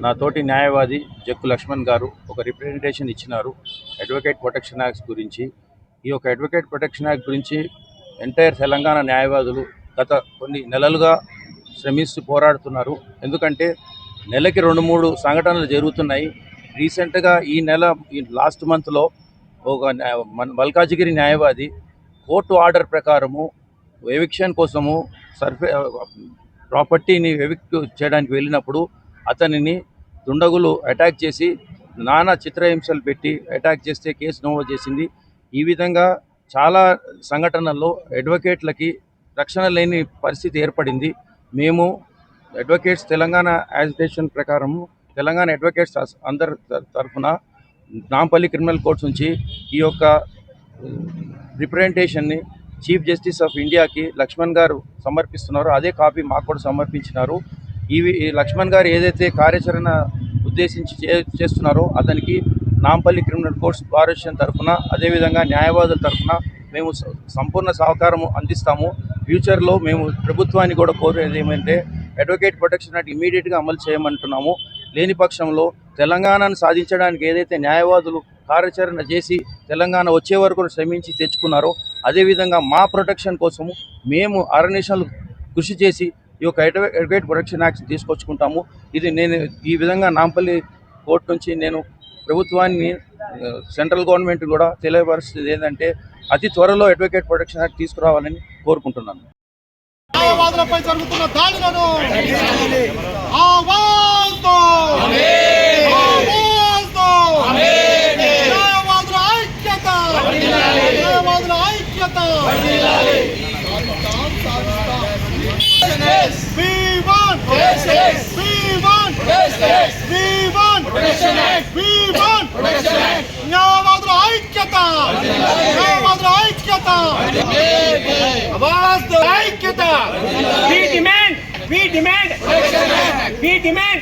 నా తోటి న్యాయవాది జక్కు లక్ష్మణ్ గారు ఒక రిప్రజెంటేషన్ ఇచ్చినారు అడ్వకేట్ ప్రొటెక్షన్ యాక్ట్ గురించి. ఈ యొక్క అడ్వకేట్ ప్రొటెక్షన్ యాక్ట్ గురించి ఎంటైర్ తెలంగాణ న్యాయవాదులు గత కొన్ని నెలలుగా శ్రమిస్తూ పోరాడుతున్నారు. ఎందుకంటే నెలకి 2-3 సంఘటనలు జరుగుతున్నాయి. రీసెంట్గా ఈ లాస్ట్ మంత్లో ఒక మల్కాజిగిరి న్యాయవాది కోర్టు ఆర్డర్ ప్రకారము ఎవిక్షన్ కోసము ప్రాపర్టీని ఎవిక్ట్ చేయడానికి వెళ్ళినప్పుడు అతనిని దుండగులు అటాక్ చేసి నానా చిత్రహింసలు పెట్టి అటాక్ చేస్తే కేసు నమోదు చేసింది. ఈ విధంగా చాలా సంఘటనల్లో అడ్వకేట్లకి రక్షణ లేని పరిస్థితి ఏర్పడింది. మేము అడ్వకేట్స్ తెలంగాణ యాజిటేషన్ ప్రకారము తెలంగాణ అడ్వకేట్స్ అందరి తరఫున నాంపల్లి క్రిమినల్ కోర్ట్స్ నుంచి ఈ యొక్క రిప్రజెంటేషన్ని చీఫ్ జస్టిస్ ఆఫ్ ఇండియాకి లక్ష్మణ్ గారు సమర్పిస్తున్నారు. అదే కాపీ మాకు కూడా సమర్పించినారు. ఈ లక్ష్మణ్ గారు ఏదైతే కార్యాచరణ ఉద్దేశించి చేస్తున్నారో అతనికి Nampally criminal courts bar association తరఫున అదేవిధంగా న్యాయవాదుల తరఫున మేము సంపూర్ణ సహకారం అందిస్తాము. ఫ్యూచర్లో మేము ప్రభుత్వాన్ని కూడా కోరేది ఏమంటే అడ్వకేట్ ప్రొటెక్షన్ యాక్ట్ ఇమీడియట్గా అమలు చేయమంటున్నాము. లేని పక్షంలో తెలంగాణను సాధించడానికి ఏదైతే న్యాయవాదులు కార్యాచరణ చేసి తెలంగాణ వచ్చే వరకు శ్రమించి తెచ్చుకున్నారో అదేవిధంగా మా ప్రొటెక్షన్ కోసము మేము అహర్నిశలు కృషి చేసి ఈ యొక్క అడ్వకేట్ ప్రొటెక్షన్ యాక్ట్ తీసుకొచ్చుకుంటాము. ఇది నేను ఈ విధంగా నాంపల్లి కోర్టు నుంచి నేను ప్రభుత్వాన్ని సెంట్రల్ గవర్నమెంట్ కూడా తెలియపరుస్తుంది ఏంటంటే అతి త్వరలో అడ్వకేట్ ప్రొటెక్షన్ యాక్ట్ తీసుకురావాలని కోరుకుంటున్నాను. We demand